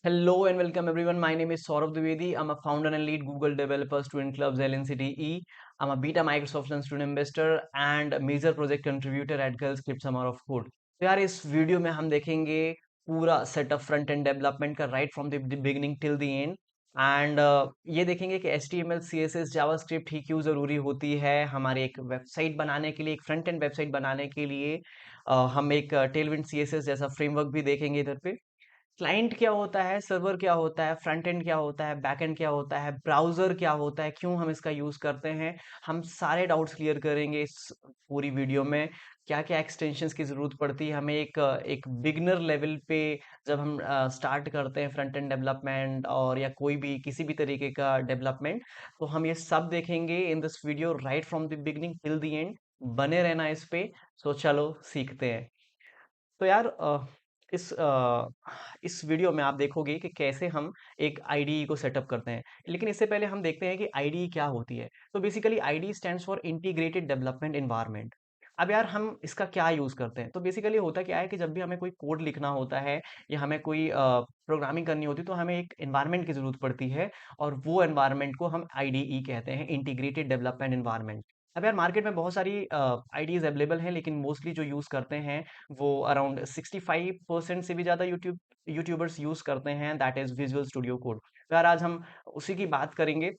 Hello and welcome everyone. My name is Saurav Dwivedi. I'm a founder and lead Google Developer Student Clubs LNCTE. I'm a beta Microsoft and student investor and a major project contributor at Girl Script Summer of Code. तो यार इस video में हम देखेंगे पूरा setup front end development का right from the beginning till the and and ये देखेंगे कि HTML CSS जावास्क्रिप्ट ही क्यों ज़रूरी होती है हमारी एक वेबसाइट बनाने के लिए, एक फ्रंट एंड वेबसाइट बनाने के लिए। हम एक टेलविंड CSS जैसा फ्रेमवर्क भी देखेंगे इधर पे। क्लाइंट क्या होता है, सर्वर क्या होता है, फ्रंट एंड क्या होता है, बैक एंड क्या होता है, ब्राउजर क्या होता है, क्यों हम इसका यूज करते हैं। हम सारे डाउट्स क्लियर करेंगे इस पूरी वीडियो में। क्या क्या एक्सटेंशंस की जरूरत पड़ती है हमें एक बिगिनर लेवल पे जब हम स्टार्ट करते हैं फ्रंट एंड डेवलपमेंट और या कोई भी किसी भी तरीके का डेवलपमेंट। तो हम ये सब देखेंगे in this video right from the beginning till the and. बने रहना इस पे। सो चलो सीखते हैं। तो यार इस वीडियो में आप देखोगे कि कैसे हम एक आईडीई को सेटअप करते हैं। लेकिन इससे पहले हम देखते हैं कि आईडीई क्या होती है। तो basically IDE stands for integrated development environment. अब यार हम इसका क्या यूज करते हैं, तो बेसिकली होता क्या है कि जब भी हमें कोई कोड लिखना होता है या हमें कोई प्रोग्रामिंग करनी होती है तो हमें एक एनवायरनमेंट की जरूरत पड़ती है। और वो एनवायरनमेंट को हम आईडीई कहते हैं, इंटीग्रेटेड डेवलपमेंट एनवायरनमेंट। अब यार मार्केट में बहुत सारी आईडीज अवेलेबल हैं, लेकिन मोस्टली जो यूज करते हैं वो अराउंड 65% से भी ज़्यादा यूट्यूबर्स यूज़ करते हैं, that is visual studio code. तो यार आज हम उसी की बात करेंगे।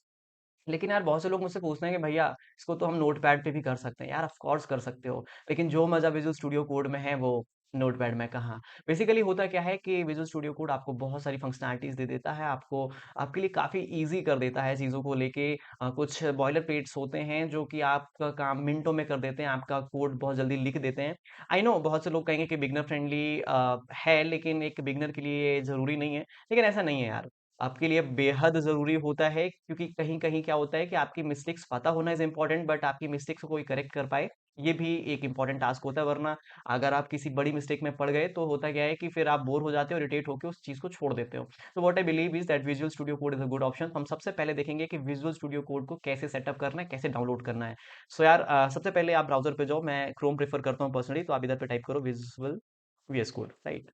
लेकिन यार बहुत से लोग मुझसे पूछते हैं कि भैया इसको तो हम नोटपैड पे भी कर सकते हैं। यार ऑफ कोर्स कर सकते हो, लेकिन जो मज़ा विजुअल स्टूडियो कोड में है वो नोटपैड में कहाँ। बेसिकली होता क्या है कि विजुअल स्टूडियो कोड आपको बहुत सारी फंक्शनैलिटीज़ दे देता है, आपको आपके लिए काफ़ी ईज़ी कर देता है चीज़ों को लेके। कुछ बॉयलर प्लेट्स होते हैं जो कि आपका काम मिनटों में कर देते हैं, आपका कोड बहुत जल्दी लिख देते हैं। आई नो बहुत से लोग कहेंगे कि बिगिनर फ्रेंडली है, लेकिन एक बिगिनर के लिए ज़रूरी नहीं है। लेकिन ऐसा नहीं है यार, आपके लिए बेहद ज़रूरी होता है, क्योंकि कहीं-कहीं क्या होता है कि आपकी मिस्टेक्स पता होना इज़ इम्पोर्टेंट, बट आपकी मिस्टेक्स को कोई करेक्ट कर पाए, ये भी एक इम्पोर्टेंट टास्क होता है। वरना अगर आप किसी बड़ी मिस्टेक में पड़ गए तो होता क्या है कि फिर आप बोर हो जाते हो, इरिटेट होके उस चीज़ को छोड़ देते हो। तो what I believe is that visual studio code is a good option. हम सबसे पहले देखेंगे कि विजुअल स्टूडियो कोड को कैसे सेटअप करना है, कैसे डाउनलोड करना है। सो यार सबसे पहले आप ब्राउज़र पे जाओ, मैं क्रोम प्रेफ़र करता हूँ पर्सनली, तो आप इधर पे टाइप करो visual VS code, right?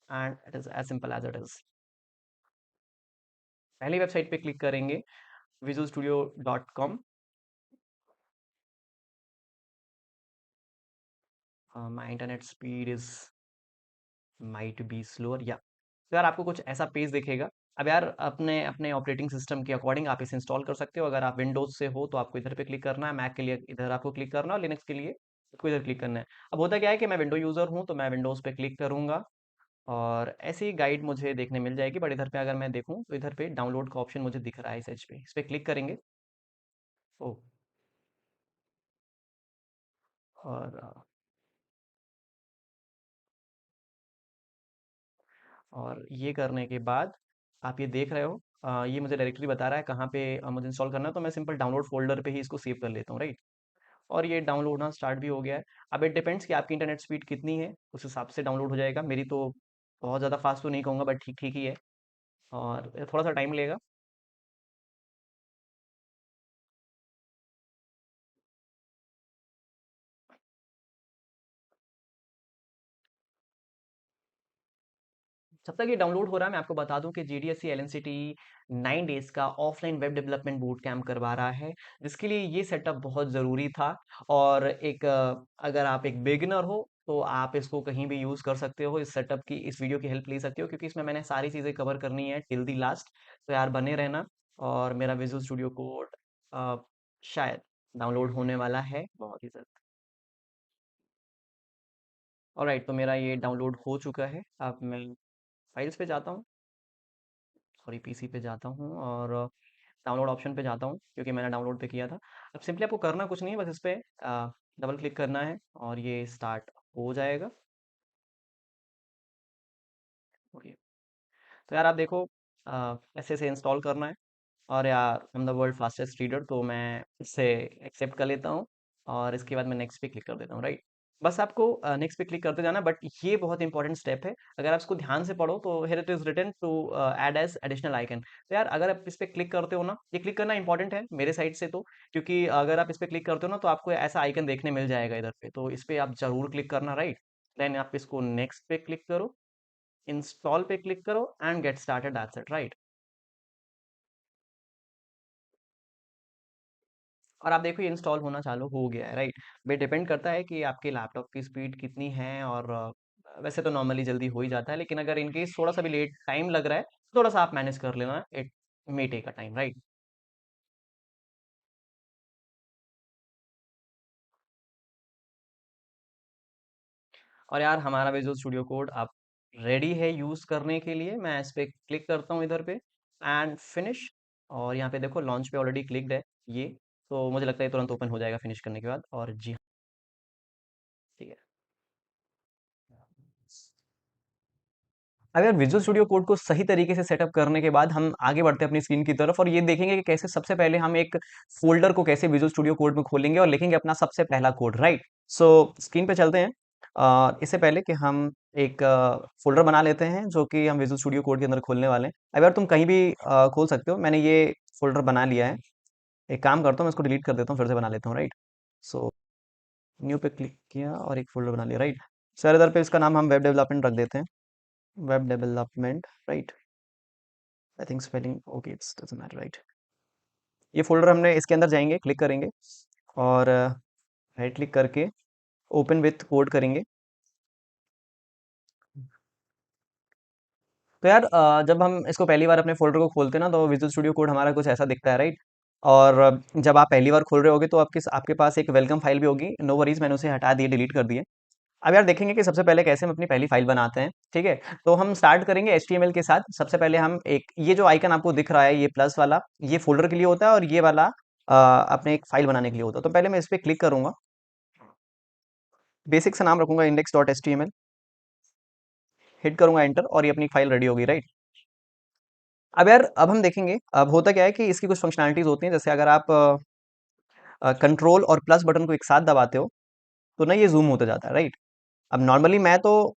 And it is as simple as it is. पहली वेबसाइट पे क्लिक करेंगे visualstudio.com। My internet speed is might be slower या। तो यार आपको कुछ ऐसा पेज दिखेगा। अब यार अपने अपने ऑपरेटिंग सिस्टम के अकॉर्डिंग आप इसे इंस्टॉल कर सकते हो। अगर आप विंडोज से हो तो आपको इधर पे क्लिक करना है, मैक के लिए इधर आपको क्लिक करना है और लिनक्स के लिए आपको इधर क्लिक करना है। अब होता क्या है कि मैं विंडो यूजर हूँ तो मैं विंडोज पे क्लिक करूंगा और ऐसी ही गाइड मुझे देखने मिल जाएगी। बट इधर पे अगर मैं देखूँ तो इधर पे डाउनलोड का ऑप्शन मुझे दिख रहा है, इस पे क्लिक करेंगे। ओ, और और ये करने के बाद आप ये देख रहे हो, ये मुझे डायरेक्टली बता रहा है कहाँ पे मुझे इंस्टॉल करना है। तो मैं सिंपल डाउनलोड फोल्डर पे ही इसको सेव कर लेता हूँ, राइट? और ये डाउनलोड होना स्टार्ट भी हो गया है। अब इट डिपेंड्स कि आपकी इंटरनेट स्पीड कितनी है, उस हिसाब से डाउनलोड हो जाएगा। मेरी तो बहुत ज़्यादा फास्ट तो नहीं कहूँगा, बट ठीक ठीक ही है, और थोड़ा सा टाइम लेगा। जब तक ये डाउनलोड हो रहा है मैं आपको बता दूं कि GDSC LNCT 9 डेज का offline web development boot camp करवा रहा है, जिसके लिए ये सेटअप बहुत ज़रूरी था। और अगर आप एक बिगिनर हो तो आप इसको कहीं भी यूज़ कर सकते हो, इस सेटअप की इस वीडियो की हेल्प ले सकते हो, क्योंकि इसमें मैंने सारी चीज़ें कवर करनी है टिल दी लास्ट। तो यार बने रहना। और मेरा विजुअल स्टूडियो कोड शायद डाउनलोड होने वाला है बहुत ही जल्द। ऑलराइट, तो मेरा ये डाउनलोड हो चुका है। अब मैं फाइल्स पे जाता हूँ, सॉरी पीसी पे जाता हूँ और डाउनलोड ऑप्शन पे जाता हूँ, क्योंकि मैंने डाउनलोड पे किया था। अब सिंपली आपको करना कुछ नहीं है, बस इस पे डबल क्लिक करना है और ये स्टार्ट हो जाएगा। ओके। तो यार आप देखो, ऐसे से इंस्टॉल करना है। और यार I am the world fastest reader, तो मैं इससे एक्सेप्ट कर लेता हूँ और इसके बाद मैं नेक्स्ट पे क्लिक कर देता हूँ, राइट? बस आपको नेक्स्ट पे क्लिक करते जाना, बट ये बहुत इंपॉर्टेंट स्टेप है। अगर आप इसको ध्यान से पढ़ो तो here it is written to add as additional icon. तो यार अगर आप इस पे क्लिक करते हो ना, ये क्लिक करना इंपॉर्टेंट है मेरे साइड से तो, क्योंकि अगर आप इस पे क्लिक करते हो ना तो आपको ऐसा आइकन देखने मिल जाएगा इधर पे, तो इस पे आप जरूर क्लिक करना, राइट। देन आप इसको नेक्स्ट पे क्लिक करो, इंस्टॉल पे क्लिक करो and get started, that's it, right. और आप देखो ये इंस्टॉल होना चालू हो गया है, राइट। बट डिपेंड करता है कि आपके लैपटॉप की स्पीड कितनी है, और वैसे तो नॉर्मली जल्दी हो ही जाता है, लेकिन अगर इनकेस थोड़ा सा भी लेट टाइम लग रहा है तो थोड़ा सा आप मैनेज कर लेना, it may take a time, right. और यार हमारा विजुअल स्टूडियो कोड आप रेडी है यूज करने के लिए। मैं इस पे क्लिक करता हूँ इधर पे एंड फिनिश, और यहाँ पे देखो लॉन्च पे ऑलरेडी क्लिक्ड है ये, तो मुझे लगता है तुरंत ओपन हो जाएगा फिनिश करने के बाद, और जी हाँ, ठीक है। अब यार विजुअल स्टूडियो कोड को सही तरीके से सेटअप करने के बाद हम आगे बढ़ते हैं अपनी स्क्रीन की तरफ, और ये देखेंगे कि कैसे सबसे पहले हम एक फोल्डर को कैसे विजुअल स्टूडियो कोड में खोलेंगे और लिखेंगे अपना सबसे पहला कोड, राइट। सो स्क्रीन पे चलते हैं। इससे पहले कि हम एक फोल्डर बना लेते हैं जो कि हम विजुअल स्टूडियो कोड के अंदर खोलने वाले हैं। अब यार तुम कहीं भी खोल सकते हो, मैंने ये फोल्डर बना लिया है। एक काम करता हूँ, मैं इसको डिलीट कर देता हूँ, फिर से बना लेता हूँ, राइट। सो न्यू पे क्लिक किया और एक फोल्डर बना लिया, राइट। सर इधर पे इसका नाम हम वेब डेवलपमेंट रख देते हैं, web development, right. I think spelling okay, it's doesn't matter, right. ये फोल्डर हमने इसके अंदर जाएंगे, क्लिक करेंगे और राइट क्लिक करके ओपन विथ कोड करेंगे। तो यार जब हम इसको पहली बार अपने फोल्डर को खोलते हैं ना, तो विजुअल स्टूडियो कोड हमारा कुछ ऐसा दिखता है, राइट। और जब आप पहली बार खोल रहे होगे तो आपके पास एक वेलकम फाइल भी होगी, नो वरीज, मैंने उसे हटा दिए, डिलीट कर दिए। अब यार देखेंगे कि सबसे पहले कैसे हम अपनी पहली फाइल बनाते हैं, ठीक है। तो हम स्टार्ट करेंगे HTML के साथ। सबसे पहले हम एक, ये जो आइकन आपको दिख रहा है ये प्लस वाला, ये फोल्डर के लिए होता है, और ये वाला अपने एक फाइल बनाने के लिए होता है। तो पहले मैं इस पे क्लिक करूंगा, बेसिक सा नाम रखूंगा index.html, हिट करूंगा एंटर, और ये अपनी फाइल रेडी होगी, राइट। अब यार अब हम देखेंगे, अब होता क्या है कि इसकी कुछ फंक्शनैलिटीज होती हैं, जैसे अगर आप कंट्रोल और प्लस बटन को एक साथ दबाते हो तो ना ये जूम होता जाता है, राइट। अब नॉर्मली मैं तो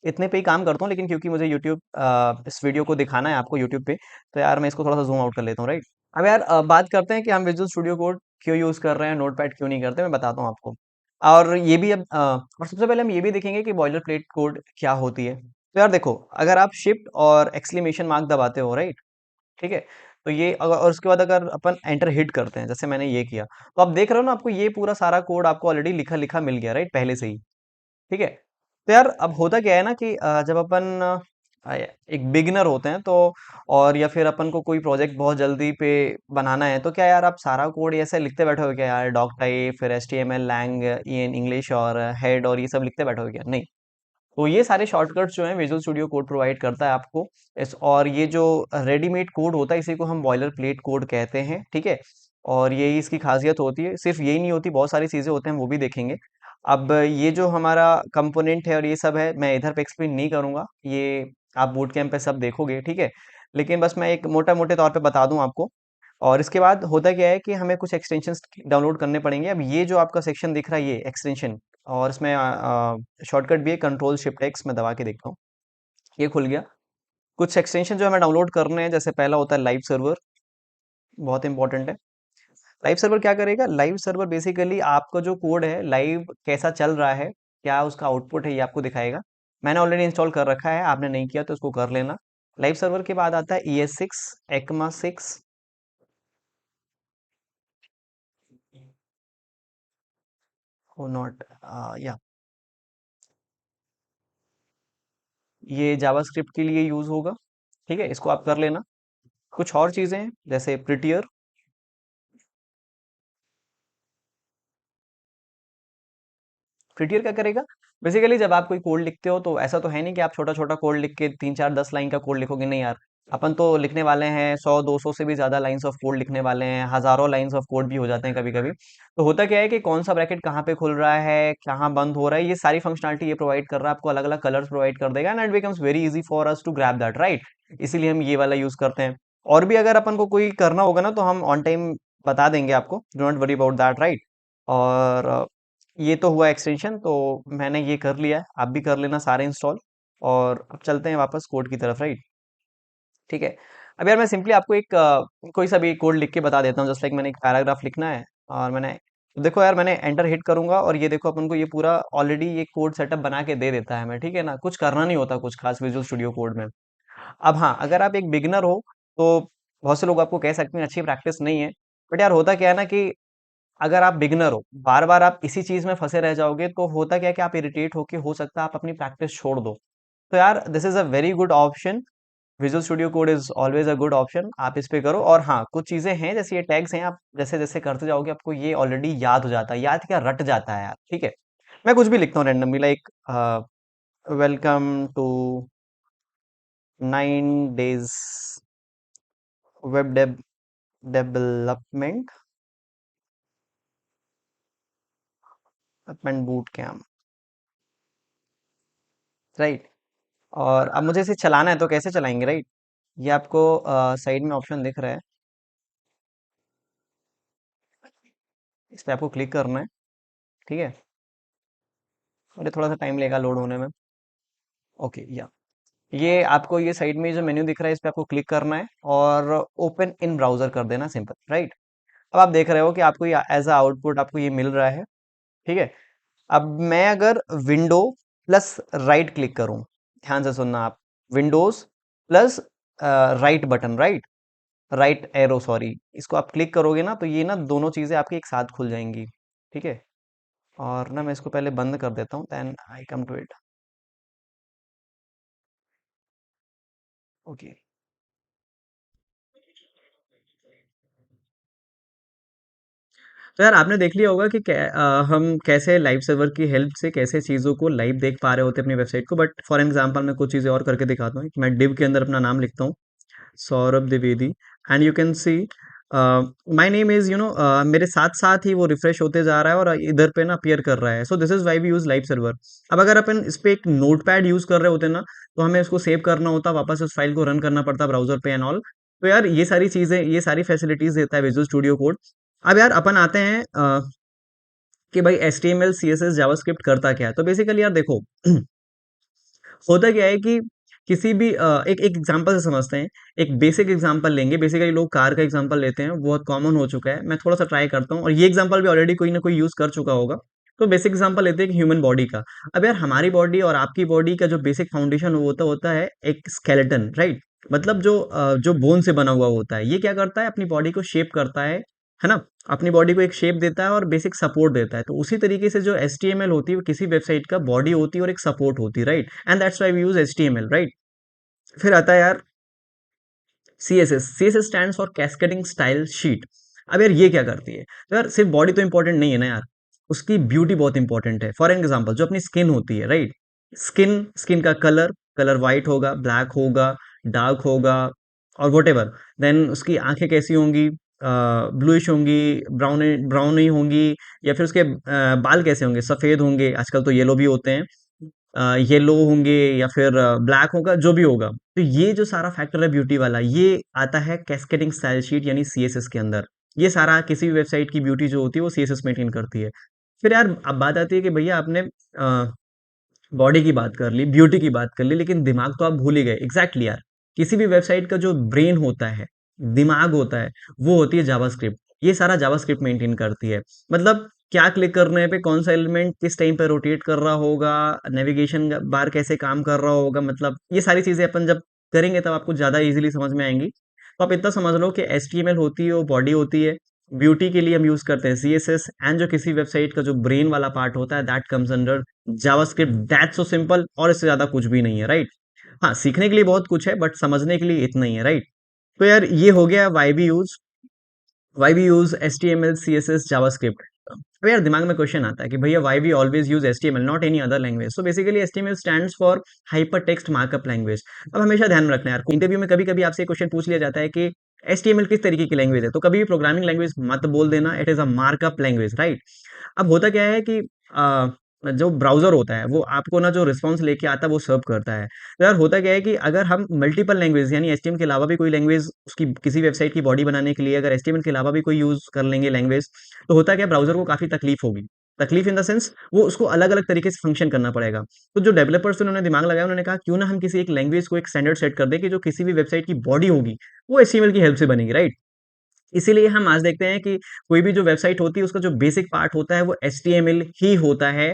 इतने पे ही काम करता हूँ, लेकिन क्योंकि मुझे यूट्यूब इस वीडियो को दिखाना है आपको यूट्यूब पे, तो यार मैं इसको थोड़ा सा जूम आउट कर लेता हूँ, राइट। अब यार बात करते हैं कि हम विजुअल स्टूडियो कोड क्यों यूज कर रहे हैं, नोटपैड क्यों नहीं करते, मैं बताता हूँ आपको। और ये भी अब और सबसे पहले हम ये भी देखेंगे कि बॉयलर प्लेट कोड क्या होती है। तो यार देखो, अगर आप शिफ्ट और एक्सक्लेमेशन मार्क दबाते हो, राइट, ठीक है, तो ये और उसके बाद अगर अपन एंटर हिट करते हैं, जैसे मैंने ये किया, तो आप देख रहे हो ना, आपको ये पूरा सारा कोड आपको ऑलरेडी लिखा लिखा मिल गया, राइट, पहले से ही, ठीक है। तो यार अब होता क्या है ना कि जब अपन एक बिगिनर होते हैं तो, और या फिर अपन को कोई प्रोजेक्ट बहुत जल्दी पे बनाना है, तो क्या यार आप सारा कोड ऐसे लिखते बैठोगे क्या यार, डॉक टाइप, फिर HTML, लैंग, इन इंग्लिश और हेड और ये सब लिखते बैठोगे क्या, नहीं। तो ये सारे शॉर्टकट्स जो हैं विजुअल स्टूडियो कोड प्रोवाइड करता है आपको। इस और ये जो रेडीमेड कोड होता है इसी को हम बॉयलर प्लेट कोड कहते हैं, ठीक है। और यही इसकी खासियत होती है, सिर्फ यही नहीं होती, बहुत सारी चीजें होते हैं, वो भी देखेंगे। अब ये जो हमारा कंपोनेंट है और ये सब है, मैं इधर पे एक्सप्लेन नहीं करूंगा, ये आप बूट कैंप पे सब देखोगे, ठीक है। लेकिन बस मैं एक मोटा मोटे तौर पे बता दूं आपको। और इसके बाद होता क्या है कि हमें कुछ एक्सटेंशंस डाउनलोड करने पड़ेंगे। अब ये जो आपका सेक्शन दिख रहा है ये एक्सटेंशन, और इसमें शॉर्टकट भी है, कंट्रोल शिफ्ट एक्स में दबा के देखता हूँ, ये खुल गया। कुछ एक्सटेंशन जो हमें डाउनलोड करने हैं, जैसे पहला होता है लाइव सर्वर, बहुत इंपॉर्टेंट है। लाइव सर्वर क्या करेगा, लाइव सर्वर बेसिकली आपका जो कोड है लाइव कैसा चल रहा है, क्या उसका आउटपुट है, ये आपको दिखाएगा। मैंने ऑलरेडी इंस्टॉल कर रखा है, आपने नहीं किया तो उसको कर लेना। लाइव सर्वर के बाद आता है ES6, ECMA 6, हो नॉट, या ये जावास्क्रिप्ट के लिए यूज होगा, ठीक है, इसको आप कर लेना। कुछ और चीजें हैं जैसे प्रिटियर। फ्रिटियर क्या करेगा, बेसिकली जब आप कोई कोड लिखते हो तो ऐसा तो है नहीं कि आप छोटा छोटा कोड लिख के 3 4 10 लाइन का कोड लिखोगे, नहीं यार। अपन तो लिखने वाले हैं 100 200 से भी ज्यादा लाइंस ऑफ कोड लिखने वाले हैं, हजारों लाइंस ऑफ कोड भी हो जाते हैं कभी कभी। तो होता क्या है कि कौन सा ब्रैकेट कहाँ पे खुल रहा है, कहाँ बंद हो रहा है, ये सारी फंक्शनलिटी ये प्रोवाइड कर रहा है आपको, अलग अलग कलर्स प्रोवाइड कर देगा, and it becomes very easy for us to grab that, right. इसीलिए हम ये वाला यूज करते हैं। और भी अगर अपन को कोई करना होगा ना तो हम ऑन टाइम बता देंगे आपको, do not worry about that, right. और ये तो हुआ एक्सटेंशन, तो मैंने ये कर लिया है, आप भी कर लेना सारे इंस्टॉल। और अब चलते हैं वापस कोड की तरफ, राइट। ठीक है। अब यार मैं सिंपली आपको एक कोई सा भी कोड लिख के बता देता हूँ, जस्ट लाइक मैंने एक पैराग्राफ लिखना है, और मैंने देखो यार, मैंने एंटर हिट करूंगा और ये देखो अपन को ये पूरा ऑलरेडी ये कोड सेटअप बना के दे देता है हमें, ठीक है ना, कुछ करना नहीं होता कुछ खास विजुअल स्टूडियो कोड में। अब हाँ, अगर आप एक बिगिनर हो तो बहुत से लोग आपको कह सकते हैं अच्छी प्रैक्टिस नहीं है, बट यार होता क्या है ना कि अगर आप बिगिनर हो, बार बार आप इसी चीज में फंसे रह जाओगे, तो होता क्या है कि आप इरिटेट होके हो सकता है आप अपनी प्रैक्टिस छोड़ दो। तो यार this is a very good option, visual studio code is always a good option, आप इस पे करो। और हाँ, कुछ चीजें हैं जैसे ये टैग्स हैं, आप जैसे जैसे करते जाओगे आपको ये ऑलरेडी याद हो जाता है, याद क्या रट जाता है यार, ठीक है। मैं कुछ भी लिखता हूँ randomly, like welcome to 9 days web development अपमेंट बूट कैम्प, राइट। और अब मुझे इसे चलाना है तो कैसे चलाएंगे, राइट। ये आपको साइड में ऑप्शन दिख रहा है, इस पे आपको क्लिक करना है, ठीक है। और ये थोड़ा सा टाइम लेगा लोड होने में। ओके, या ये आपको ये साइड में जो मेन्यू दिख रहा है इस पे आपको क्लिक करना है और ओपन इन ब्राउजर कर देना, सिंपल, राइट। अब आप देख रहे हो कि आपको ये एज अ आउटपुट आपको ये मिल रहा है, ठीक है। अब मैं अगर विंडो प्लस राइट क्लिक करूं, ध्यान से सुनना आप, Windows plus right button, right, right arrow, sorry, इसको आप क्लिक करोगे ना तो ये ना दोनों चीजें आपकी एक साथ खुल जाएंगी, ठीक है। और ना मैं इसको पहले बंद कर देता हूँ, then I come to it. Okay. तो यार आपने देख लिया होगा कि हम कैसे लाइव सर्वर की हेल्प से कैसे चीज़ों को लाइव देख पा रहे होते हैं अपनी वेबसाइट को, बट फॉर एग्जांपल मैं कुछ चीज़ें और करके दिखाता हूँ। मैं डिव के अंदर अपना नाम लिखता हूँ, Saurabh Dwivedi, and you can see my name is मेरे साथ साथ ही वो रिफ्रेश होते जा रहा है और इधर पे ना अपीयर कर रहा है। So this is why we use live server. अब अगर अपन इस पे एक नोट पैड यूज कर रहे होते ना, तो हमें उसको सेव करना होता, वापस उस फाइल को रन करना पड़ता ब्राउजर पे एंड ऑल। तो यार ये सारी चीजें, ये सारी फैसिलिटीज देता है विजुअल स्टूडियो कोड। अब यार अपन आते हैं कि भाई H T M L C S S JavaScript करता क्या है। तो बेसिकली यार देखो होता क्या है कि किसी भी एक एक एग्जांपल से समझते हैं। एक बेसिक एग्जांपल लेंगे, बेसिकली लोग कार का एग्जांपल लेते हैं, बहुत कॉमन हो चुका है। मैं थोड़ा सा ट्राई करता हूँ और ये एग्जांपल भी ऑलरेडी कोई ना कोई यूज कर चुका होगा। तो बेसिक एग्जांपल लेते हैं ह्यूमन बॉडी का। अब यार हमारी बॉडी और आपकी बॉडी का जो बेसिक फाउंडेशन होता होता है एक स्केलेटन, राइट। मतलब जो बोन से बना हुआ होता है, ये क्या करता है, अपनी बॉडी को शेप करता है ना, अपनी बॉडी को एक शेप देता है और बेसिक सपोर्ट देता है। तो उसी तरीके से जो HTML होती है वो किसी वेबसाइट का बॉडी होती है और एक सपोर्ट होती है, right, and that's why we use HTML, right. फिर आता है यार CSS। CSS stands for cascading style sheet. अब यार ये क्या करती है, तो यार सिर्फ बॉडी तो इंपॉर्टेंट नहीं है ना यार, उसकी ब्यूटी बहुत इंपॉर्टेंट है। फॉर एग्जाम्पल जो अपनी स्किन होती है, राइट, स्किन स्किन का कलर, कलर वाइट होगा, ब्लैक होगा, डार्क होगा, और वट एवर। देन उसकी आंखें कैसी होंगी, ब्लूइश होंगी, ब्राउन ब्राउन ही होंगी, या फिर उसके बाल कैसे होंगे, सफेद होंगे, आजकल तो येलो भी होते हैं, येलो होंगे या फिर ब्लैक होगा, जो भी होगा। तो ये जो सारा फैक्टर है ब्यूटी वाला, ये आता है कैस्केडिंग स्टाइल शीट यानी CSS के अंदर। ये सारा किसी भी वेबसाइट की ब्यूटी जो होती है वो CSS मेंटेन करती है। फिर यार अब बात आती है कि भैया आपने बॉडी की बात कर ली, ब्यूटी की बात कर ली, लेकिन दिमाग तो आप भूल ही गए। एग्जैक्टली यार, किसी भी वेबसाइट का जो ब्रेन होता है, दिमाग होता है, वो होती है जावास्क्रिप्ट। ये सारा जावास्क्रिप्ट मेंटेन करती है। मतलब क्या क्लिक करने पे कौन सा एलिमेंट किस टाइम पे रोटेट कर रहा होगा, नेविगेशन बार कैसे काम कर रहा होगा, मतलब ये सारी चीजें अपन जब करेंगे तब आपको ज्यादा इजीली समझ में आएंगी। तो आप इतना समझ लो कि HTML होती है वो बॉडी होती है, ब्यूटी के लिए हम यूज करते हैं CSS, एंड जो किसी वेबसाइट का जो ब्रेन वाला पार्ट होता है that comes under JavaScript. That's so simple, और इससे ज्यादा कुछ भी नहीं है, राइट। हाँ, सीखने के लिए बहुत कुछ है बट समझने के लिए इतना ही है, राइट। तो यार ये हो गया why we use HTML CSS JavaScript. अब यार दिमाग में क्वेश्चन आता है कि भैया why we always use HTML not any other language. So basically HTML stands for hyper text markup language. अब हमेशा ध्यान में रखना है यार, इंटरव्यू में कभी कभी आपसे क्वेश्चन पूछ लिया जाता है कि HTML किस तरीके की लैंग्वेज है, तो कभी भी प्रोग्रामिंग लैंग्वेज मत बोल देना, it is a markup language, right. अब होता क्या है कि जो ब्राउज़र होता है वो आपको ना जो रिस्पॉन्स लेके आता है वो सर्व करता है। तो यार होता क्या है कि अगर हम मल्टीपल लैंग्वेज यानी HTML के अलावा भी कोई लैंग्वेज उसकी किसी वेबसाइट की बॉडी बनाने के लिए अगर HTML के अलावा भी कोई यूज़ कर लेंगे लैंग्वेज, तो होता क्या है ब्राउज़र को काफ़ी तकलीफ होगी। तकलीफ इन द सेंस वो उसको अलग-अलग तरीके से फंक्शन करना पड़ेगा। तो जो डेवलपर्स उन्होंने दिमाग लगाया, उन्होंने कहा क्यों ना हम किसी एक लैंग्वेज को एक स्टैंडर्ड सेट कर दें कि जो किसी भी वेबसाइट की बॉडी होगी, वो एचटीएमएल की हेल्प से बनेगी, राइट? इसीलिए हम आज देखते हैं कि कोई भी जो वेबसाइट होती है उसका जो बेसिक पार्ट होता है वो एचटीएमएल ही होता है।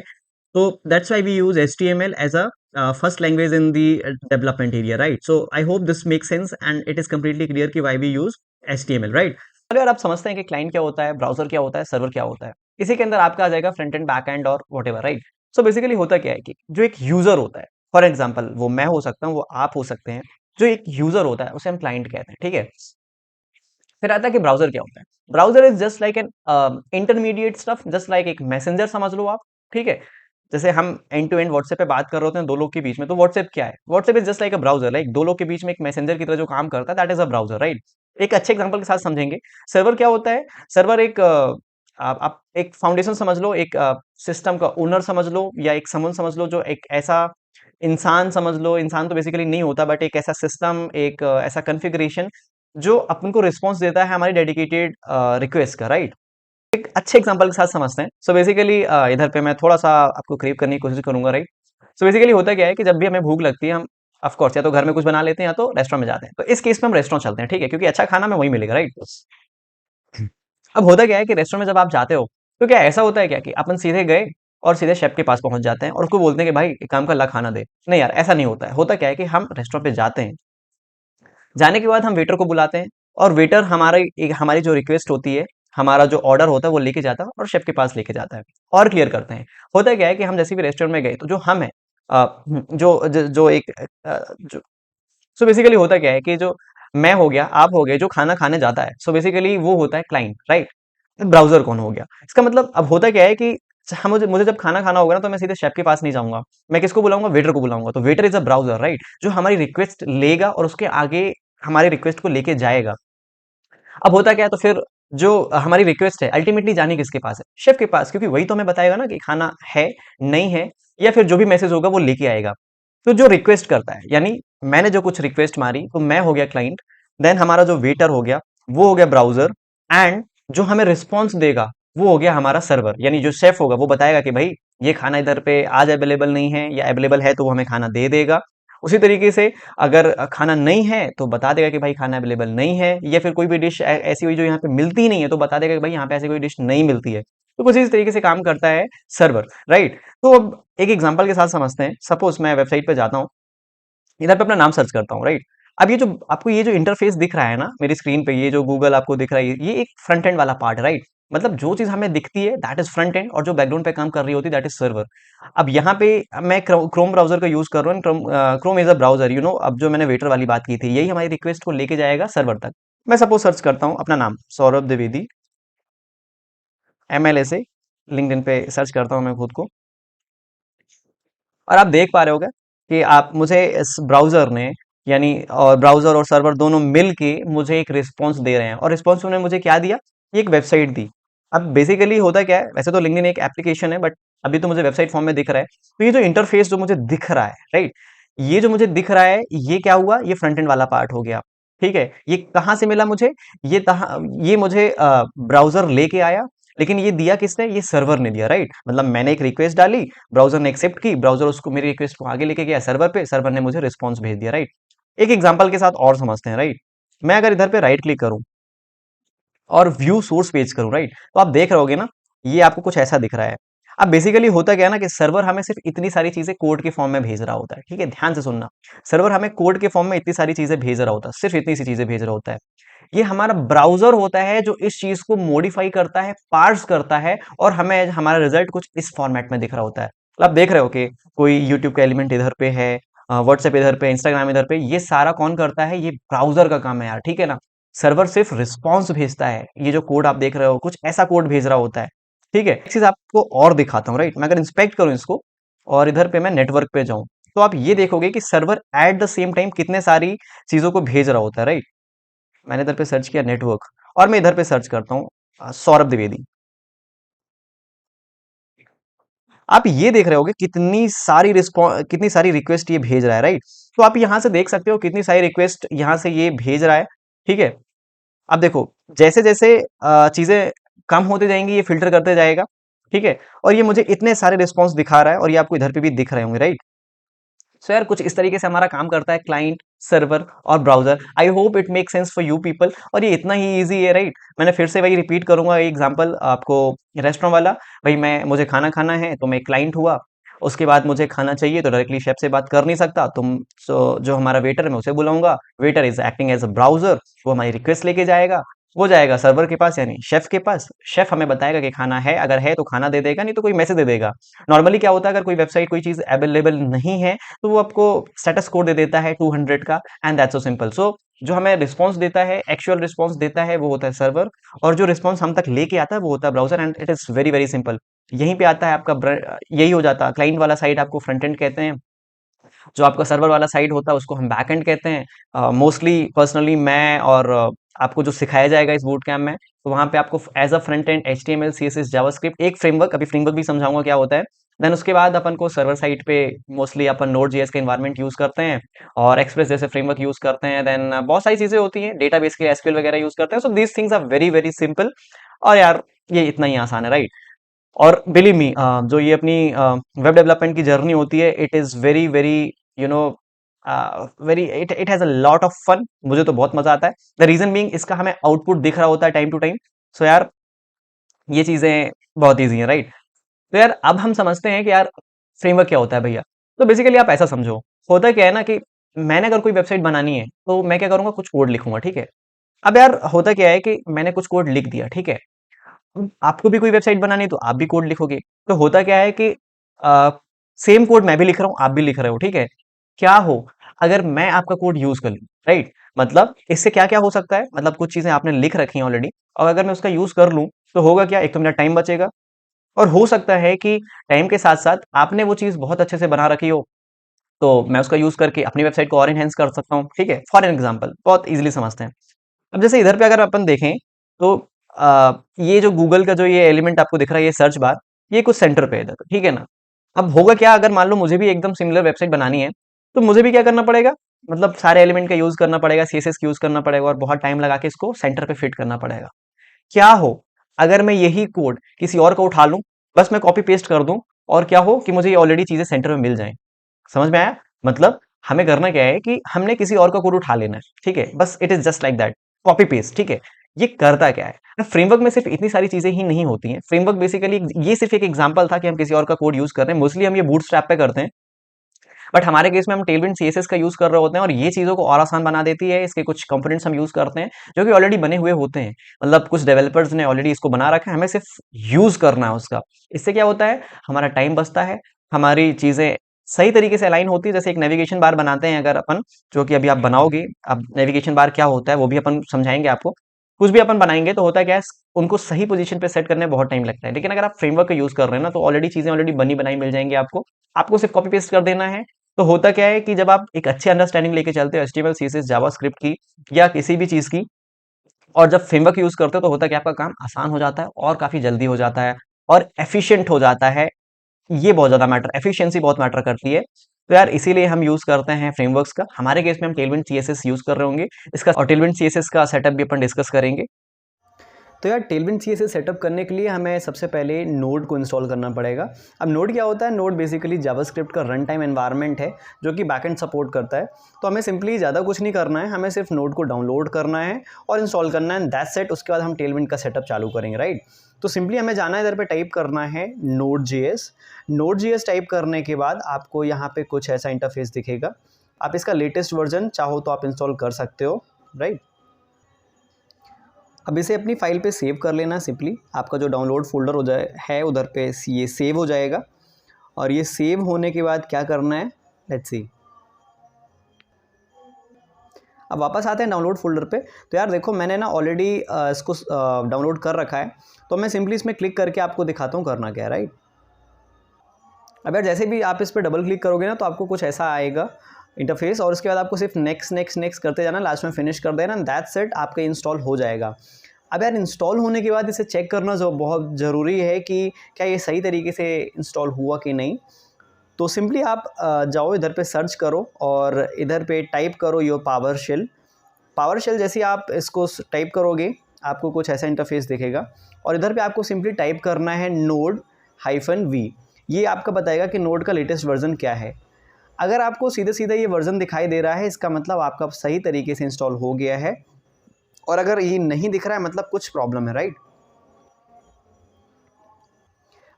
तो that's why we use HTML as a first language in the development area, right? So I hope this makes sense and it is completely clear कि why we use HTML, right? अगर आप समझते हैं कि client क्या होता है, browser क्या होता है, सर्वर क्या होता है, इसी के अंदर आपका आ जाएगा फ्रंट एंड, बैक एंड और व्हाटएवर, राइट? सो बेसिकली होता क्या है कि जो एक यूज़र होता है, फॉर एग्जांपल वो मैं हो सकता हूँ, वो आप हो सकते हैं, जो एक यूज़र होता है उसे हम क्लाइंट कहते हैं, ठीक है? फिर आता है कि ब्राउज़र क्या होता है? Browser is just like an intermediate stuff, just like एक मैसेंजर समझ लो आप, ठीक है? जैसे हम एंड टू एंड व्हाट्सएप पे बात कर रहे होते हैं 2 लोग के बीच में, तो व्हाट्सएप क्या है? WhatsApp is just like a browser, like 2 लोग के बीच में एक मैसेंजर की तरह जो काम करता है, that is a browser, right? एक अच्छे एग्जांपल के साथ समझेंगे। सर्वर क्या होता है? सर्वर एक आप एक फाउंडेशन समझ लो, एक सिस्टम का ओनर समझ लो, या एक समन समझ लो, जो एक ऐसा इंसान समझ लो, इंसान तो बेसिकली नहीं होता, बट एक ऐसा सिस्टम, एक ऐसा कॉन्फ़िगरेशन जो अपन को रिस्पॉन्स देता है हमारी डेडिकेटेड रिक्वेस्ट का, राइट? एक अच्छे एग्जांपल के साथ समझते हैं। सो बेसिकली इधर पे मैं थोड़ा-सा आपको क्रिएट करने की कोशिश करूँगा, राइट? सो बेसिकली होता क्या है कि जब भी हमें भूख लगती है, हम ऑफ कोर्स या तो घर में कुछ बना लेते हैं या तो रेस्टोरेंट में जाते हैं। तो इस केस में हम रेस्टोरेंट चलते हैं, ठीक है? क्योंकि अच्छा खाना हमें वहीं मिलेगा, राइट? अब होता क्या है कि रेस्टोरेंट में जब आप जाते हो, तो क्या ऐसा होता है क्या कि अपन सीधे गए और सीधे शेफ के पास पहुँच जाते हैं और उसको बोलते हैं कि भाई एक काम कर, ला खाना दे। नहीं यार, ऐसा नहीं होता है। होता क्या है कि हम रेस्टोरेंट पे जाते हैं, जाने के बाद हम वेटर को बुलाते हैं और वेटर हमारी जो रिक्वेस्ट होती है, हमारा जो ऑर्डर होता है वो लेके जाता है और शेफ के पास लेके जाता है और क्लियर करते हैं। होता क्या है कि हम जैसे भी रेस्टोरेंट में गए तो जो हम है, जो एक जो सो बेसिकली होता क्या है कि जो मैं हो गया, आप हो गए, जो खाना खाने जाता है, सो बेसिकली वो होता है क्लाइंट, राइट? ब्राउजर कौन हो गया? इसका मतलब अब होता क्या है कि मुझे मुझे जब खाना खाना होगा ना, तो मैं सीधे शेफ के पास नहीं जाऊंगा। मैं किसको बुलाऊंगा? वेटर को बुलाऊंगा। तो waiter is a browser, right? जो हमारी रिक्वेस्ट लेगा और उसके आगे हमारी रिक्वेस्ट को लेके जाएगा। अब होता क्या है, तो फिर जो हमारी रिक्वेस्ट है अल्टीमेटली जानी किसके पास है? शेफ के पास, क्योंकि वही तो हमें बताएगा ना कि खाना है, नहीं है, या फिर जो भी मैसेज होगा वो लेके आएगा। तो जो रिक्वेस्ट करता है, यानी मैंने जो कुछ रिक्वेस्ट मारी, तो मैं हो गया क्लाइंट, देन हमारा जो वेटर हो गया, वो हो गया ब्राउजर, एंड जो हमें रिस्पॉन्स देगा वो हो गया हमारा सर्वर, यानी जो शेफ होगा वो बताएगा कि भाई ये खाना इधर पे आज अवेलेबल नहीं है, या अवेलेबल है तो वो हमें खाना दे देगा। उसी तरीके से अगर खाना नहीं है तो बता देगा कि भाई खाना अवेलेबल नहीं है, या फिर कोई भी डिश ऐसी हुई जो यहाँ पे मिलती ही नहीं है तो बता देगा कि भाई यहाँ पे ऐसी कोई डिश नहीं मिलती है। तो कुछ इस तरीके से काम करता है सर्वर, राइट? तो अब एक एग्जांपल के साथ समझते हैं। सपोज मैं वेबसाइट पे जाता हूँ, इधर पे अपना नाम सर्च करता हूँ, राइट? अब ये जो आपको ये जो इंटरफेस दिख रहा है ना मेरी स्क्रीन पे, ये जो गूगल आपको दिख रहा है, ये एक फ्रंट एंड वाला पार्ट है, राइट? मतलब जो चीज हमें दिखती है दैट इज फ्रंट एंड, और जो बैकग्राउंड पे काम कर रही होती है दैट इज सर्वर। अब यहाँ पे मैं क्रोम ब्राउजर का यूज कर रहा हूँ। Chrome is a browser, you know. अब जो मैंने वेटर वाली बात की थी, यही हमारी रिक्वेस्ट को लेके जाएगा सर्वर तक। मैं सपोज सर्च करता हूँ अपना नाम, सौरभ द्विवेदी, MLA से, लिंक्डइन पे सर्च करता हूँ मैं खुद को, और आप देख पा रहे होगे कि आप मुझे इस ब्राउज़र ने, यानी और ब्राउज़र और सर्वर दोनों मिल के मुझे एक रिस्पॉन्स दे रहे हैं, और रिस्पॉन्स उन्होंने मुझे क्या दिया? ये एक वेबसाइट दी। अब बेसिकली होता क्या है, वैसे तो लिंक्डइन एक एप्लीकेशन है, बट अभी तो मुझे वेबसाइट फॉर्म में दिख रहा है। तो ये जो इंटरफेस जो मुझे दिख रहा है, राइट, ये जो मुझे दिख रहा है, ये क्या हुआ? ये फ्रंट एंड वाला पार्ट हो गया, ठीक है? ये कहाँ से मिला मुझे? ये मुझे ब्राउज़र लेके आया, लेकिन ये दिया किसने? ये सर्वर ने दिया, राइट? मतलब मैंने एक रिक्वेस्ट डाली, ब्राउज़र ने एक्सेप्ट की, ब्राउज़र उसको, मेरी रिक्वेस्ट को आगे लेके गया सर्वर पे, सर्वर ने मुझे रिस्पॉन्स भेज दिया, राइट? एक एग्जांपल के साथ और समझते हैं, राइट? मैं अगर इधर पे राइट क्लिक करूं और व्यू सोर्स पेज करूं, राइट, तो आप देख रहे होगे ना, ये आपको कुछ ऐसा दिख रहा है। अब बेसिकली होता क्या है ना कि सर्वर हमें सिर्फ इतनी सारी चीजें कोड के फॉर्म में भेज रहा होता है, ठीक है? ध्यान से सुनना। सर्वर हमें कोड के फॉर्म में इतनी सारी चीजें भेज रहा होता है, सिर्फ इतनी सी चीजें भेज रहा होता है। ये हमारा ब्राउज़र होता है जो इस चीज़ को मॉडिफ़ाई करता है, पार्स करता है, और हमें हमारा रिज़ल्ट कुछ इस फ़ॉर्मेट में दिख रहा होता है। मतलब आप देख रहे हो कि कोई यूट्यूब का एलिमेंट इधर पे है, व्हाट्सएप इधर पे, इंस्टाग्राम इधर पे, ये सारा कौन करता है? ये ब्राउज़र का काम है यार, ठीक है ना? सर्वर सिर्फ रिस्पॉन्स भेजता है। ये जो कोड आप देख रहे हो, कुछ ऐसा कोड भेज रहा होता है, ठीक है? एक चीज़ आपको और दिखाता हूँ, राइट? मैं अगर इंस्पेक्ट करूँ इसको और इधर पे मैं नेटवर्क पे जाऊँ, तो आप ये देखोगे कि server at the same time कितने सारी चीज़ों को भेज रहा होता है, राइट? मैंने इधर पे सर्च किया नेटवर्क, और मैं इधर पे सर्च करता हूँ सौरभ द्विवेदी। आप ये देख रहे होगे कितनी सारी रिक्वेस्ट ये भेज रहा है, राइट? तो आप यहां से देख सकते हो कितनी सारी रिक्वेस्ट यहां से ये भेज रहा है, ठीक है? अब देखो, जैसे जैसे चीजें कम होती जाएंगी ये फिल्टर करते जाएगा, ठीक है, और ये मुझे इतने सारे रिस्पॉन्स दिखा रहा है और ये आपको इधर पे भी दिख रहे होंगे, राइट? सो यार कुछ इस तरीके से हमारा काम करता है क्लाइंट, सर्वर और browser. I hope it make sense for you people, और ये इतना ही ईजी है, राइट? मैंने फिर से वही रिपीट करूंगा एग्जांपल आपको, रेस्टोरेंट वाला। भाई मैं मुझे खाना खाना है तो मैं क्लाइंट हुआ, उसके बाद मुझे खाना चाहिए तो डायरेक्टली शेफ से बात कर नहीं सकता, तुम जो हमारा वेटर है मैं उसे बुलाऊंगा। Waiter is acting as a browser, वो हमारी रिक्वेस्ट लेके जाएगा, वो जाएगा सर्वर के पास यानी शेफ के पास। शेफ हमें बताएगा कि खाना है, अगर है तो खाना दे देगा, नहीं तो कोई मैसेज दे देगा। नॉर्मली क्या होता है, अगर कोई वेबसाइट कोई चीज अवेलेबल नहीं है तो वो आपको स्टेटस कोड दे देता है 200 का, एंड दैट्स सो सिंपल। सो जो हमें रिस्पांस देता है, एक्चुअल रिस्पांस देता है, वो होता है सर्वर, और जो रिस्पांस हम तक लेके आता है वो होता है browser, and it is very very simple. यहीं पे आता है आपका यही हो जाता है, क्लाइंट वाला साइड आपको फ्रंट एंड कहते हैं, जो आपका सर्वर वाला साइड होता है उसको हम बैक एंड कहते हैं। मोस्टली पर्सनली मैं और आपको जो सिखाया जाएगा इस बूट कैम्प में, तो वहां पे आपको as a front end HTML CSS JavaScript एक फ्रेमवर्क, अभी फ्रेमवर्क भी समझाऊंगा क्या होता है। देन उसके बाद अपन को सर्वर साइड पे मोस्टली अपन नोड जेएस का इन्वायरमेंट यूज करते हैं और एक्सप्रेस जैसे फ्रेमवर्क यूज करते हैं। देन बहुत सारी चीजें होती हैं, डेटाबेस के लिए एसक्यूएल वगैरह यूज करते हैं। So these things are very very simple, और यार ये इतना ही आसान है, राइट? और बिलीव मी, जो ये अपनी वेब डेवलपमेंट की जर्नी होती है, it is very very you know very it it has a lot of fun. मुझे तो बहुत मजा आता है, द रीजन बीइंग इसका हमें आउटपुट दिख रहा होता है टाइम टू टाइम। सो यार ये चीजें बहुत ईजी हैं, राइट? तो यार अब हम समझते हैं कि यार फ्रेमवर्क क्या होता है भैया। तो बेसिकली आप ऐसा समझो, होता क्या है ना कि मैंने अगर कोई वेबसाइट बनानी है तो मैं क्या करूंगा, कुछ कोड लिखूंगा, ठीक है? अब यार होता क्या है कि मैंने कुछ कोड लिख दिया, ठीक है? आपको भी कोई वेबसाइट बनानी है तो आप भी कोड लिखोगे। तो होता क्या है कि सेम कोड मैं भी लिख रहा हूँ, आप भी लिख रहे हो, ठीक है? क्या हो अगर मैं आपका कोड यूज कर लूं, राइट? मतलब इससे क्या क्या हो सकता है, मतलब कुछ चीजें आपने लिख रखी हैं ऑलरेडी, और अगर मैं उसका यूज कर लूं तो होगा क्या, एक तो मेरा टाइम बचेगा, और हो सकता है कि टाइम के साथ साथ आपने वो चीज बहुत अच्छे से बना रखी हो, तो मैं उसका यूज करके अपनी वेबसाइट को और एनहेंस कर सकता हूँ, ठीक है? फॉर एन एग्जाम्पल, बहुत इजीली समझते हैं। अब जैसे इधर पे अगर अपन देखें तो ये जो गूगल का जो ये एलिमेंट आपको दिख रहा है, ये सर्च बार, ये कुछ सेंटर पे है इधर, ठीक है ना? अब होगा क्या, अगर मान लो मुझे भी एकदम सिमिलर वेबसाइट बनानी है, तो मुझे भी क्या करना पड़ेगा, मतलब सारे एलिमेंट का यूज करना पड़ेगा, CSS यूज करना पड़ेगा, और बहुत टाइम लगा के इसको सेंटर पे फिट करना पड़ेगा। क्या हो अगर मैं यही कोड किसी और को उठा लूं, बस मैं कॉपी पेस्ट कर दूं, और क्या हो कि मुझे ये ऑलरेडी चीजें सेंटर में मिल जाएं। समझ में आया? मतलब हमें करना क्या है कि हमने किसी और का कोड उठा लेना है, ठीक है? बस it is just like that, copy paste, ठीक है? ये करता क्या है, फ्रेमवर्क में सिर्फ इतनी सारी चीजें ही नहीं होती हैं। फ्रेमवर्क बेसिकली ये सिर्फ एक एग्जांपल था कि हम किसी और का कोड यूज कर रहे हैं, मोस्टली हम ये बूटस्ट्रैप पे करते हैं, बट हमारे केस में हम टेलविंड CSS का यूज कर रहे होते हैं, और ये चीजों को और आसान बना देती है। इसके कुछ कंपोनेंट्स हम यूज करते हैं जो कि ऑलरेडी बने हुए होते हैं, मतलब कुछ डेवलपर्स ने ऑलरेडी इसको बना रखा है, हमें सिर्फ यूज करना है उसका। इससे क्या होता है, हमारा टाइम बचता है, हमारी चीजें सही तरीके से अलाइन होती है। जैसे एक नेविगेशन बार बनाते हैं अगर अपन, जो कि अभी आप बनाओगे, अब नेविगेशन बार क्या होता है वो भी अपन समझाएंगे आपको। कुछ भी अपन बनाएंगे तो होता है क्या है, उनको सही पोजीशन पे सेट करने में बहुत टाइम लगता है, लेकिन अगर आप फ्रेमवर्क का यूज कर रहे हैं ना, तो ऑलरेडी चीजें ऑलरेडी बनी बनाई मिल जाएंगी आपको। आपको सिर्फ कॉपी पेस्ट कर देना है। तो होता क्या है कि जब आप एक अच्छी अंडरस्टैंडिंग लेके चलते हो HTML CSS जावास्क्रिप्ट की, या किसी भी चीज की, और जब फ्रेमवर्क यूज करते हो, तो होता क्या, आपका काम आसान हो जाता है और काफी जल्दी हो जाता है और एफिशिएंट हो जाता है। ये बहुत ज्यादा मैटर, एफिशिएंसी बहुत मैटर करती है। तो यार इसीलिए हम यूज करते हैं फ्रेमवर्क्स का। हमारे केस में हम टेलविंड CSS यूज कर रहे होंगे इसका, और टेलविंड CSS का सेटअप भी अपन डिस्कस करेंगे। तो यार टेलविंड CSS सेटअप करने के लिए हमें सबसे पहले नोड को इंस्टॉल करना पड़ेगा। अब नोड क्या होता है, नोड बेसिकली जावास्क्रिप्ट का रन टाइम एनवायरनमेंट है जो कि बैकएंड सपोर्ट करता है। तो हमें सिंपली ज़्यादा कुछ नहीं करना है, हमें सिर्फ नोड को डाउनलोड करना है और इंस्टॉल करना है, दैट्स सेट। उसके बाद हम टेलविंड का सेटअप चालू करेंगे, राइट? तो सिंपली हमें जाना है, इधर पे टाइप करना है Node.js। Node.js टाइप करने के बाद आपको यहाँ पे कुछ ऐसा इंटरफेस दिखेगा। आप इसका लेटेस्ट वर्जन चाहो तो आप इंस्टॉल कर सकते हो, राइट? अब इसे अपनी फाइल पे सेव कर लेना। सिंपली आपका जो डाउनलोड फोल्डर हो जाए है उधर पे ये सेव हो जाएगा, और ये सेव होने के बाद क्या करना है, लेट्स सी। अब वापस आते हैं डाउनलोड फोल्डर पे। तो यार देखो मैंने ना ऑलरेडी इसको डाउनलोड कर रखा है, तो मैं सिंपली इसमें क्लिक करके आपको दिखाता हूँ करना क्या है, राइट? अब यार जैसे भी आप इस पर डबल क्लिक करोगे ना, तो आपको कुछ ऐसा आएगा इंटरफेस, और उसके बाद आपको सिर्फ नेक्स्ट नेक्स्ट नेक्स्ट करते जाना, लास्ट में फिनिश कर देना, दैट्स इट, आपका इंस्टॉल हो जाएगा। अब यार इंस्टॉल होने के बाद इसे चेक करना जो बहुत ज़रूरी है कि क्या ये सही तरीके से इंस्टॉल हुआ कि नहीं। तो सिंपली आप जाओ इधर पे सर्च करो और इधर पे टाइप करो your power shell. Power shell जैसे आप इसको टाइप करोगे, आपको कुछ ऐसा इंटरफेस दिखेगा, और इधर पे आपको सिंपली टाइप करना है नोड -v। ये आपका बताएगा कि नोड का लेटेस्ट वर्जन क्या है। अगर आपको सीधे सीधे ये वर्जन दिखाई दे रहा है, इसका मतलब आपका सही तरीके से इंस्टॉल हो गया है, और अगर ये नहीं दिख रहा है मतलब कुछ प्रॉब्लम है, राइट।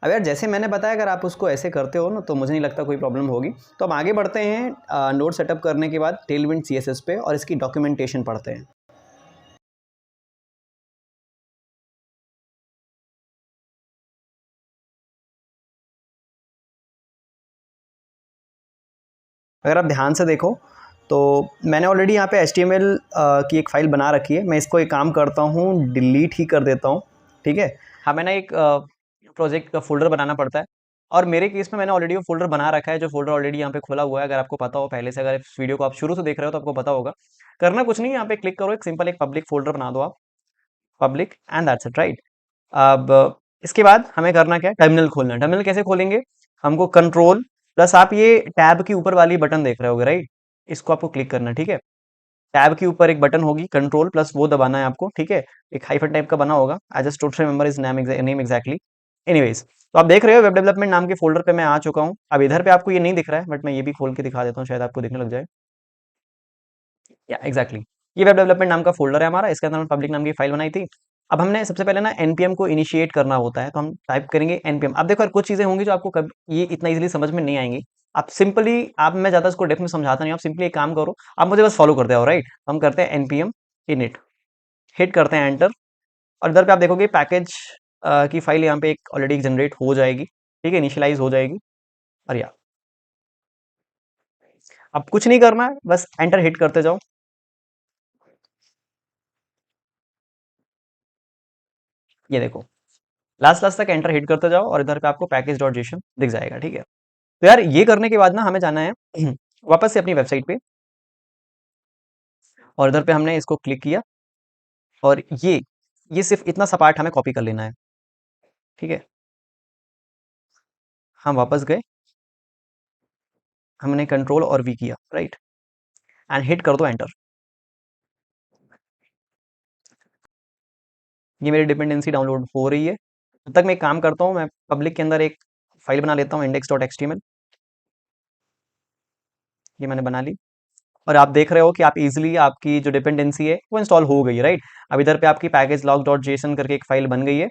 अब यार जैसे मैंने बताया, अगर आप उसको ऐसे करते हो ना तो मुझे नहीं लगता कोई प्रॉब्लम होगी। तो हम आगे बढ़ते हैं नोड सेटअप करने के बाद टेलविंड CSS पे, और इसकी डॉक्यूमेंटेशन पढ़ते हैं। अगर आप ध्यान से देखो तो मैंने ऑलरेडी यहाँ पे HTML की एक फ़ाइल बना रखी है। मैं इसको एक काम करता हूँ, डिलीट ही कर देता हूँ, ठीक है। हमें ना एक प्रोजेक्ट का फ़ोल्डर बनाना पड़ता है, और मेरे केस में मैंने ऑलरेडी वो फ़ोल्डर बना रखा है, जो फ़ोल्डर ऑलरेडी यहाँ पे खुला हुआ है। अगर आपको पता हो पहले से, अगर इस वीडियो को आप शुरू से देख रहे हो तो आपको पता होगा। करना कुछ नहीं है, यहाँ पे क्लिक करो, एक सिंपल एक पब्लिक फ़ोल्डर बना दो आप, public, and that's it, right. अब इसके बाद हमें करना क्या है, टर्मिनल खोलना है। टर्मिनल कैसे खोलेंगे, हमको कंट्रोल प्लस आप ये टैब की ऊपर वाली बटन देख रहे होगे, राइट, इसको आपको क्लिक करना है, ठीक है। टैब के ऊपर एक बटन होगी कंट्रोल प्लस, वो दबाना है आपको, ठीक है। एक हाइफन टाइप का बना होगा, I just don't remember is name exactly. Anyways, तो आप देख रहे हो वेब डेवलपमेंट नाम के फोल्डर पे मैं आ चुका हूँ। अब इधर पे आपको ये नहीं दिख रहा है, बट मैं ये भी खोल के दिखा देता हूँ, शायद आपको दिखने लग जाए। या एग्जैक्टली, ये वेब डेवलपमेंट नाम का फोल्डर है हमारा, इसके अंदर हमने पब्लिक नाम की फाइल बनाई थी। अब हमने सबसे पहले ना npm को इनिशिएट करना होता है, तो हम टाइप करेंगे npm। अब देखो यार, कुछ चीजें होंगी जो आपको कभी ये इतना इजीली समझ में नहीं आएंगी। आप सिंपली, आप, मैं ज्यादा इसको डेप्थ में समझाता नहीं, आप सिंपली एक काम करो, आप मुझे बस फॉलो करते हो, राइट। हम करते हैं npm init, हिट करते हैं एंटर, और इधर पे आप देखोगे पैकेज की फाइल यहाँ पे एक ऑलरेडी जनरेट हो जाएगी, ठीक है, इनिशियलाइज हो जाएगी। और या अब कुछ नहीं करना है, बस एंटर हिट करते जाओ। ये देखो, लास्ट लास्ट तक एंटर हिट करते जाओ, और इधर पे आपको पैकेज डॉट जेसन दिख जाएगा, ठीक है। तो यार ये करने के बाद ना हमें जाना है वापस से अपनी वेबसाइट पे, और इधर पे हमने इसको क्लिक किया, और ये सिर्फ इतना सा पार्ट हमें कॉपी कर लेना है, ठीक है। हम वापस गए, हमने कंट्रोल और वी किया, राइट, एंड हिट कर दो एंटर। ये मेरी डिपेंडेंसी डाउनलोड हो रही है। तब तक मैं एक काम करता हूँ, मैं पब्लिक के अंदर एक फाइल बना लेता हूँ, index.html। ये मैंने बना ली, और आप देख रहे हो कि आप इजीली, आपकी जो डिपेंडेंसी है वो इंस्टॉल हो गई है, राइट। अब इधर पे आपकी पैकेज लॉग डॉट जेसन करके एक फाइल बन गई है,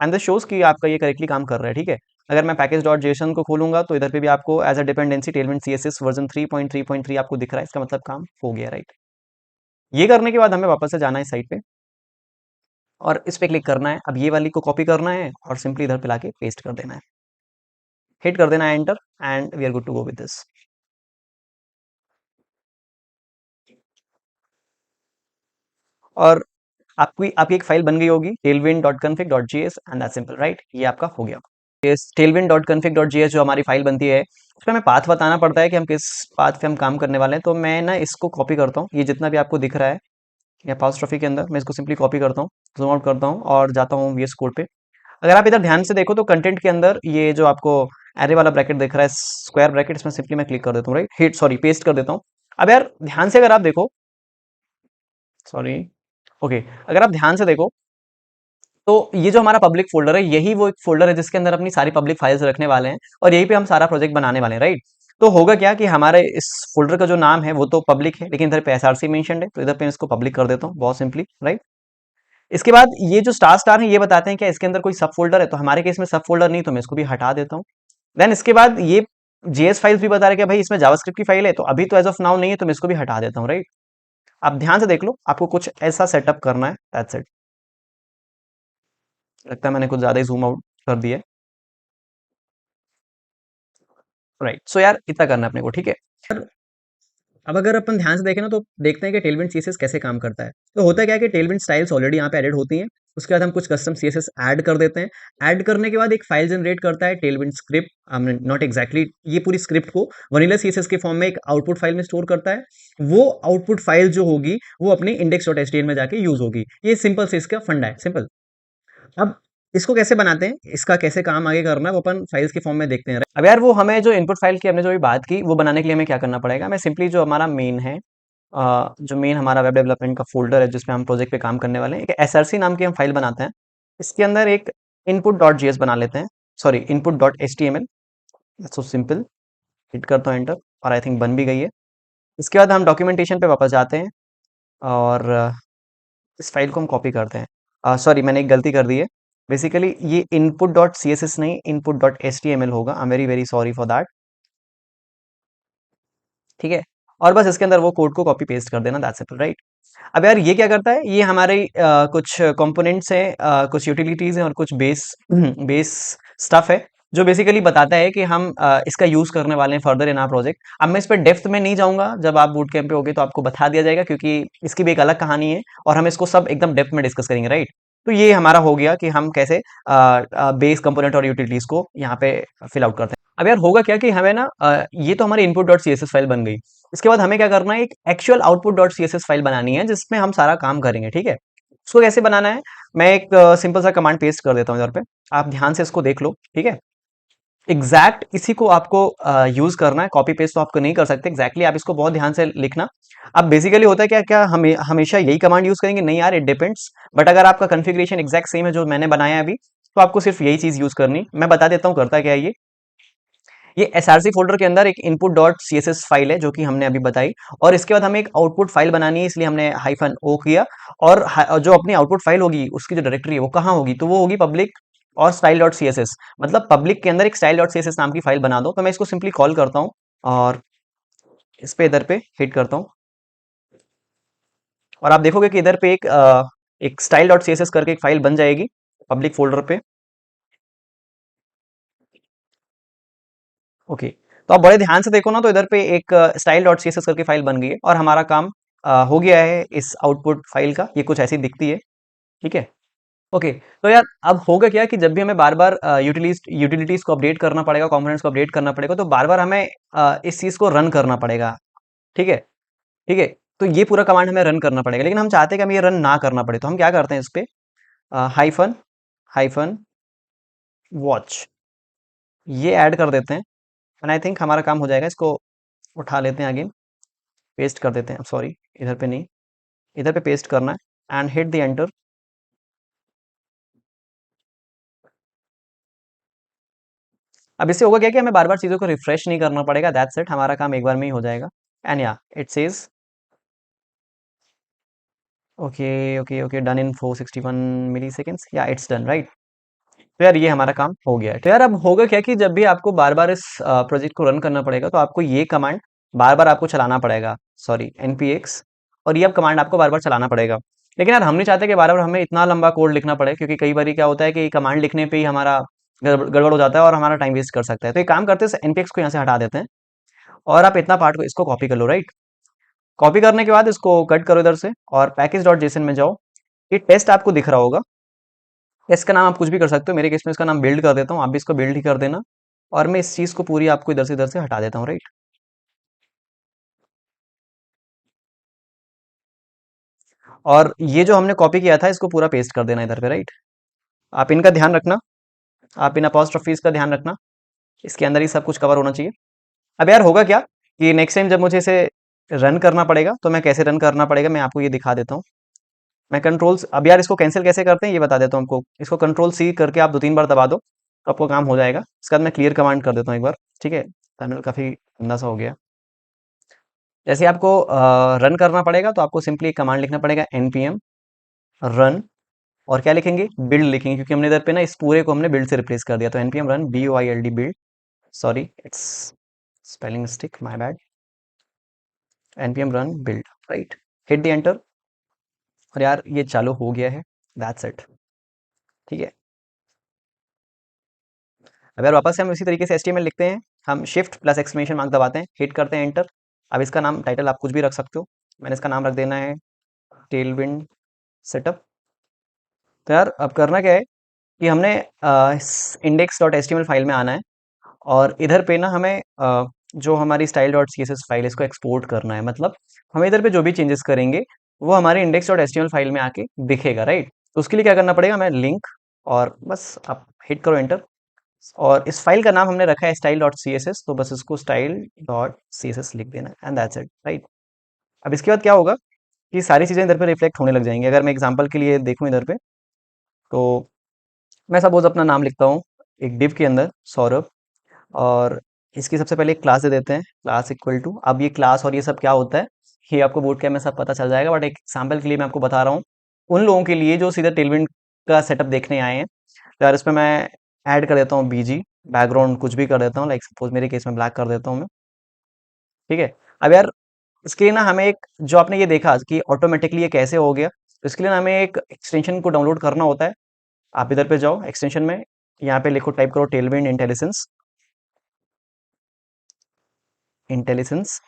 एंड दिस शोज कि आपका ये करेक्टली काम कर रहा है, ठीक है। अगर मैं पैकेज डॉट जेसन को खोलूंगा तो इधर पे भी आपको as a dependency Tailwind CSS version 3.3.3 आपको दिख रहा है, इसका मतलब काम हो गया, राइट। ये करने के बाद हमें वापस से जाना है साइट पे, और इस पे क्लिक करना है। अब ये वाली को कॉपी करना है और सिंपली इधर पे लाके पेस्ट कर देना है, हिट कर देना है enter, and we are good to go with this. और आपकी एक फाइल बन गई होगी tailwind.config.js, and that's simple, right. ये आपका हो गया। इस tailwind.config.js जो हमारी फाइल बनती है, उसमें हमें पाथ बताना पड़ता है कि हम किस पाथ पे हम काम करने वाले हैं। तो मैं ना इसको कॉपी करता हूँ, ये जितना भी आपको दिख रहा है या apostrophe के अंदर, मैं इसको सिंपली कॉपी करता हूँ, जूम आउट करता हूँ और जाता हूँ VS कोड पे। अगर आप इधर ध्यान से देखो तो कंटेंट के अंदर ये जो आपको एरे वाला ब्रैकेट दिख रहा है, स्क्वायर ब्रैकेट, इसमें सिंपली मैं क्लिक कर देता हूँ, राइट, हिट, सॉरी, पेस्ट कर देता हूँ। अब यार ध्यान से अगर आप देखो, सॉरी, ओके, अगर आप ध्यान से देखो तो ये जो हमारा पब्लिक फोल्डर है, यही वो एक फोल्डर है जिसके अंदर अपनी सारी पब्लिक फाइल्स रखने वाले हैं, और यहीं पे हम सारा प्रोजेक्ट बनाने वाले हैं, राइट। तो होगा क्या कि हमारे इस फोल्डर का जो नाम है वो तो पब्लिक है, लेकिन इधर पे SRC मेंशन्ड है, तो इधर पे मैं इसको पब्लिक कर देता हूँ, बहुत सिंपली, राइट। इसके बाद ये जो स्टार स्टार है, ये बताते हैं कि इसके अंदर कोई सब फोल्डर है, तो हमारे केस में सब फोल्डर नहीं, तो मैं इसको भी हटा देता हूँ। देन इसके बाद ये JS फाइल्स भी बता रहे कि भाई इसमें जावास्क्रिप्ट की फाइल है, तो अभी तो एज ऑफ नाउ नहीं है, तो मैं इसको भी हटा देता हूँ, राइट। आप ध्यान से देख लो, आपको कुछ ऐसा सेटअप करना है, दैट्स इट। लगता है मैंने कुछ ज्यादा ही जूम आउट कर दिया, राइट। सो यार इतना करना है अपने को, ठीक है। अब अगर अपन ध्यान से देखें ना, तो देखते हैं कि टेलविंड CSS कैसे काम करता है। तो होता क्या है कि टेलविंड स्टाइल्स ऑलरेडी यहाँ पे एडेड होती हैं, उसके बाद हम कुछ कस्टम CSS ऐड कर देते हैं। ऐड करने के बाद एक फाइल जनरेट करता है टेलविंड स्क्रिप्ट, नॉट एग्जैक्टली, ये पूरी स्क्रिप्ट को वनीला CSS के फॉर्म में एक आउटपुट फाइल में स्टोर करता है। वो आउटपुट फाइल जो होगी वो अपनी index.html में जाके यूज होगी। ये सिंपल से इसका फंडा है, सिंपल। अब इसको कैसे बनाते हैं, इसका कैसे काम आगे करना है, वो अपन फाइल्स के फॉर्म में देखते हैं। अब यार वो हमें जो इनपुट फाइल की हमने जो भी बात की, वो बनाने के लिए हमें क्या करना पड़ेगा, मैं सिंपली जो हमारा मेन है, जो मेन हमारा वेब डेवलपमेंट का फोल्डर है जिसमें हम प्रोजेक्ट पे काम करने वाले हैं, एक SRC नाम की हम फाइल बनाते हैं। इसके अंदर एक input.js बना लेते हैं, sorry input dot H T M L, so simple. Hit करता हूँ एंटर, और आई थिंक बन भी गई है। इसके बाद हम डॉक्यूमेंटेशन पे वापस जाते हैं, और इस फाइल को हम कॉपी करते हैं। सॉरी, मैंने एक गलती कर दी है। बेसिकली ये input dot C S s नहीं, input dot H T M l होगा। I am very very sorry for that. ठीक है, और बस इसके अंदर वो कोड को कॉपी पेस्ट कर देना, दैट्स इट, राइट। अब यार ये क्या करता है, ये हमारे कुछ कंपोनेंट्स हैं, कुछ यूटिलिटीज हैं, और कुछ बेस बेस स्टफ है, जो बेसिकली बताता है कि हम इसका यूज करने वाले हैं फर्दर इन आवर प्रोजेक्ट। अब मैं इस पर डेप्थ में नहीं जाऊंगा, जब आप बूट कैंप पे होगे तो आपको बता दिया जाएगा, क्योंकि इसकी भी एक अलग कहानी है, और हम इसको सब एकदम डेप्थ में डिस्कस करेंगे, राइट। तो ये हमारा हो गया कि हम कैसे बेस कंपोनेंट और यूटिलिटीज को यहाँ पे फिल आउट करते हैं। अब यार होगा क्या कि हमें ना ये तो हमारी input dot C S S file बन गई। इसके बाद हमें क्या करना है, एक actual output dot C S S file बनानी है, जिसमें हम सारा काम करेंगे, ठीक है। उसको कैसे बनाना है, मैं एक सिंपल सा कमांड पेस्ट कर देता हूँ इधर पे। आप ध्यान से इसको देख लो, ठीक है। एग्जैक्ट इसी को आपको यूज करना है, कॉपी पेस्ट तो आपको नहीं कर सकते, एग्जैक्टली आप इसको बहुत ध्यान से लिखना। अब बेसिकली होता है क्या, क्या हमें हमेशा यही कमांड यूज करेंगे, नहीं यार, इट डिपेंड्स। बट अगर आपका कॉन्फ़िगरेशन एग्जैक्ट सेम है जो मैंने बनाया है अभी, तो आपको सिर्फ यही चीज यूज करनी। मैं बता देता हूँ करता क्या है ये एसआरसी फोल्डर के अंदर एक इनपुट डॉट सीएसएस फाइल है, जो कि हमने अभी बताई। और इसके बाद हमें एक आउटपुट फाइल बनानी है, इसलिए हमने हाइफन ओ किया। और जो अपनी आउटपुट फाइल होगी, उसकी जो डायरेक्टरी है वो कहाँ होगी, तो वो होगी पब्लिक और style dot C S S. मतलब पब्लिक के अंदर एक style dot C S S नाम की फाइल बना दो। तो मैं इसको सिंपली कॉल करता हूँ, और इस पे इधर पे हिट करता हूँ, और आप देखोगे कि इधर पे एक style dot C S S करके एक फाइल बन जाएगी पब्लिक फोल्डर पे। ओके, तो आप बड़े ध्यान से देखो ना, तो इधर पे एक स्टाइल डॉट सीएसएस करके फाइल बन गई है, और हमारा काम हो गया है इस आउटपुट फाइल का। ये कुछ ऐसी दिखती है, ठीक है। ओके, तो यार अब होगा क्या कि जब भी हमें बार बार यूटिलिटीज को अपडेट करना पड़ेगा, कंपोनेंट्स को अपडेट करना पड़ेगा, तो बार बार हमें इस चीज को रन करना पड़ेगा, ठीक है। ठीक है, तो ये पूरा कमांड हमें रन करना पड़ेगा, लेकिन हम चाहते हैं कि हमें ये रन ना करना पड़े, तो हम क्या करते हैं, इस पे हाइफन हाइफन वॉच ये ऐड कर देते हैं, एंड आई थिंक हमारा काम हो जाएगा। इसको उठा लेते हैं आगे, पेस्ट कर देते हैं, सॉरी इधर पे नहीं, इधर पे पेस्ट करना है, एंड हिट द एंटर। अब इससे होगा क्या कि हमें बार बार चीज़ों को रिफ्रेश नहीं करना पड़ेगा, दैट्स इट, हमारा काम एक बार में ही हो जाएगा। And yeah it says okay okay okay done in 461 milliseconds, yeah it's done, right. तो यार ये हमारा काम हो गया है। तो यार अब होगा क्या कि जब भी आपको बार बार इस प्रोजेक्ट को रन करना पड़ेगा, तो आपको ये कमांड बार बार आपको चलाना पड़ेगा, सॉरी npx, और ये अब कमांड आपको बार बार चलाना पड़ेगा। लेकिन यार हम नहीं चाहते कि बार बार हमें इतना लंबा कोड लिखना पड़े, क्योंकि कई बार क्या होता है कि कमांड लिखने पे ही हमारा गड़बड़ हो जाता है, और हमारा टाइम वेस्ट कर सकता है। तो एक काम करते हैं, npx को यहाँ से हटा देते हैं, और आप इतना पार्ट को इसको कॉपी कर लो, राइट। कॉपी करने के बाद इसको कट करो इधर से, और पैकेज डॉट जेसन में जाओ। ये टेस्ट आपको दिख रहा होगा, इसका नाम आप कुछ भी कर सकते हो, मेरे केस में इसका नाम बिल्ड कर देता हूँ, आप भी इसको बिल्ड ही कर देना। और मैं इस चीज को पूरी आपको इधर से हटा देता हूँ, राइट। और ये जो हमने कॉपी किया था, इसको पूरा पेस्ट कर देना इधर पे, राइट। आप इनका ध्यान रखना, आप इन अपॉस्ट्रोफीज का ध्यान रखना, इसके अंदर ही सब कुछ कवर होना चाहिए। अब यार होगा क्या कि नेक्स्ट टाइम जब मुझे इसे रन करना पड़ेगा, तो मैं कैसे रन करना पड़ेगा मैं आपको ये दिखा देता हूँ। मैं कंट्रोल्स, अब यार इसको कैंसिल कैसे करते हैं ये बता देता हूँ आपको। इसको कंट्रोल सी करके आप 2-3 बार दबा दो, तो आपको काम हो जाएगा। इसके बाद मैं क्लियर कमांड कर देता हूँ एक बार, ठीक है। पैनल काफी गंदा सा हो गया। जैसे आपको रन करना पड़ेगा, तो आपको सिंपली एक कमांड लिखना पड़ेगा, npm रन, और क्या लिखेंगे, बिल्ड लिखेंगे, क्योंकि हमने इधर पे ना इस पूरे को हमने बिल्ड से रिप्लेस कर दिया। तो npm run build build, sorry it's spelling mistake, my bad. npm run build, right. Hit the enter, और यार ये चालू हो गया है, दैट्स इट, ठीक है। अब यार वापस से हम इसी तरीके से HTML लिखते हैं, हम शिफ्ट प्लस एक्सक्लेमेशन मार्क दबाते हैं, हिट करते हैं एंटर। अब इसका नाम टाइटल आप कुछ भी रख सकते हो, मैंने इसका नाम रख देना है टेलविंड सेटअप। तो यार अब करना क्या है कि हमने index dot H T M L file में आना है, और इधर पे ना हमें जो हमारी style dot C S S file, इसको एक्सपोर्ट करना है। मतलब हमें इधर पे जो भी चेंजेस करेंगे, वो हमारे index dot H T M L file में आके दिखेगा, राइट। तो उसके लिए क्या करना पड़ेगा, हमें लिंक, और बस आप हिट करो एंटर। और इस फाइल का नाम हमने रखा है style dot C S S, तो बस इसको style dot C S S लिख देना, एंड दैट्स इट, राइट। अब इसके बाद क्या होगा कि सारी चीज़ें इधर पे रिफ्लेक्ट होने लग जाएंगी। अगर मैं एग्जांपल के लिए देखूं इधर पे, तो मैं सपोज अपना नाम लिखता हूँ एक div के अंदर सौरभ, और इसकी सबसे पहले एक क्लास दे देते हैं, क्लास इक्वल टू, अब ये क्लास और ये सब क्या होता है ये आपको बोर्ड कैम में सब पता चल जाएगा, बट एक सैम्पल के लिए मैं आपको बता रहा हूँ उन लोगों के लिए जो सीधा टेलविंड का सेटअप देखने आए हैं। तो यार इसमें मैं ऐड कर देता हूँ बीजी, बैकग्राउंड कुछ भी कर देता हूँ, लाइक सपोज मेरे केस में ब्लैक कर देता हूँ मैं। ठीक है। अब यार इसके लिए ना हमें एक, जो आपने ये देखा कि ऑटोमेटिकली ये कैसे हो गया, तो इसके लिए ना हमें एक एक्सटेंशन को डाउनलोड करना होता है। आप इधर पे जाओ एक्सटेंशन में, यहाँ पे लिखो, टाइप करो टेलविंड इंटेलिजेंस, इंटेलिजेंस,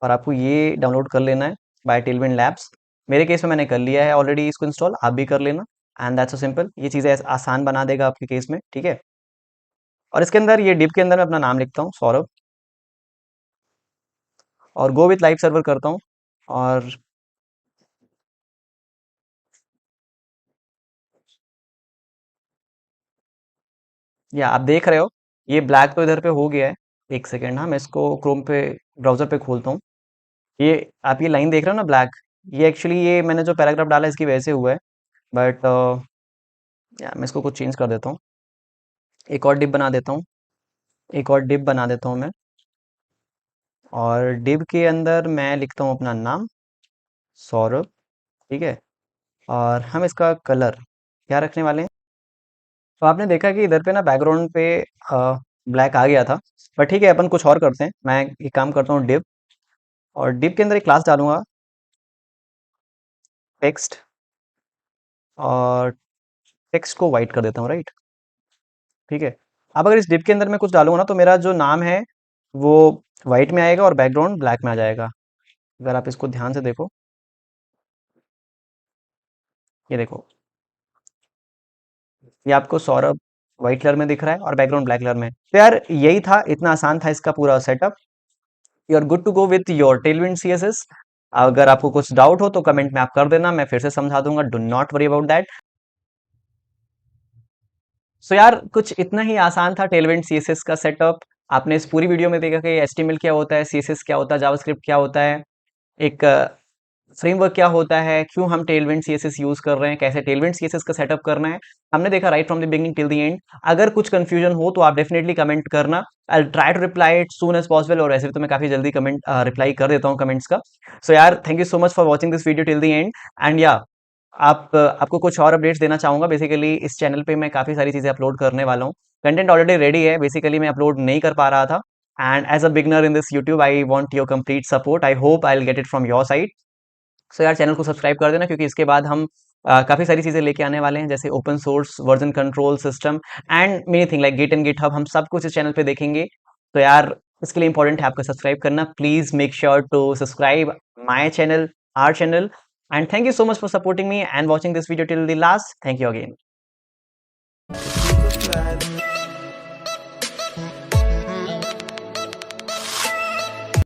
और आपको ये डाउनलोड कर लेना है बाय टेलविंड लैब्स। मेरे केस में मैंने कर लिया है ऑलरेडी इसको इंस्टॉल, आप भी कर लेना। एंड दैट्स सो सिंपल, ये चीज़ें आसान बना देगा आपके केस में। ठीक है। और इसके अंदर ये डिप के अंदर मैं अपना नाम लिखता हूँ सौरभ, और गो विथ लाइव सर्वर करता हूँ, और या आप देख रहे हो ये ब्लैक तो इधर पे हो गया है। एक सेकेंड, हाँ मैं इसको क्रोम पे, ब्राउजर पे खोलता हूँ। ये आप ये लाइन देख रहे हो ना ब्लैक, ये एक्चुअली ये मैंने जो पैराग्राफ डाला है इसकी वजह से हुआ है, बट या मैं इसको कुछ चेंज कर देता हूँ, एक और डिप बना देता हूँ, एक और डिप बना देता हूँ मैं, और डिप के अंदर मैं लिखता हूँ अपना नाम सौरभ। ठीक है। और हम इसका कलर क्या रखने वाले हैं, तो आपने देखा कि इधर पे ना बैकग्राउंड पे ब्लैक आ गया था, पर ठीक है अपन कुछ और करते हैं। मैं एक काम करता हूँ डिप, और डिप के अंदर एक क्लास डालूंगा टेक्स्ट, और टेक्स्ट को वाइट कर देता हूँ, राइट। ठीक है। अब अगर इस डिप के अंदर मैं कुछ डालूंगा ना तो मेरा जो नाम है वो वाइट में आएगा और बैकग्राउंड ब्लैक में आ जाएगा। अगर आप इसको ध्यान से देखो, ये देखो, ये आपको सौरभ व्हाइट कलर में दिख रहा है और बैकग्राउंड ब्लैक कलर में। तो यार यही था, इतना आसान था इसका पूरा setup. You are good to go with your Tailwind CSS. अगर आपको कुछ डाउट हो तो कमेंट में आप कर देना, मैं फिर से समझा दूंगा, do not worry about that. So यार कुछ इतना ही आसान था टेलविंड सीएसएस का सेटअप। आपने इस पूरी वीडियो में देखा कि एचटीएमएल क्या होता है, सीएसएस क्या होता है, जावास्क्रिप्ट क्या होता है, एक फ्रेमवर्क क्या होता है, क्यों हम टेलविंड सीएसएस यूज कर रहे हैं, कैसे टेलविंड सीएसएस का सेटअप करना है, हमने देखा right from the beginning till the end. अगर कुछ कंफ्यूजन हो तो आप डेफिनेटली कमेंट करना, I try to reply it soon as possible, और ऐसे भी तो मैं काफी जल्दी कमेंट रिप्लाई कर देता हूँ कमेंट्स का। सो यार thank you so much for watching this video till the and. And या आपको कुछ और अपडेट्स देना चाहूंगा। बेसिकली इस चैनल पे मैं काफी सारी चीजें अपलोड करने वाला हूँ, कंटेंट ऑलरेडी रेडी है, बेसिकली मैं अपलोड नहीं कर पा रहा था। And as a beginner in this YouTube I want your complete support, I hope I will get it from your side. So यार चैनल को सब्सक्राइब कर देना, क्योंकि इसके बाद हम काफ़ी सारी चीज़ें लेके आने वाले हैं, जैसे open source version control system and many thing like Git and GitHub, हम सब कुछ इस चैनल पे देखेंगे। तो यार इसके लिए इंपॉर्टेंट है आपको सब्सक्राइब करना, please make sure to subscribe my channel, our channel. And thank you so much for supporting me and watching this video till the last. Thank you again.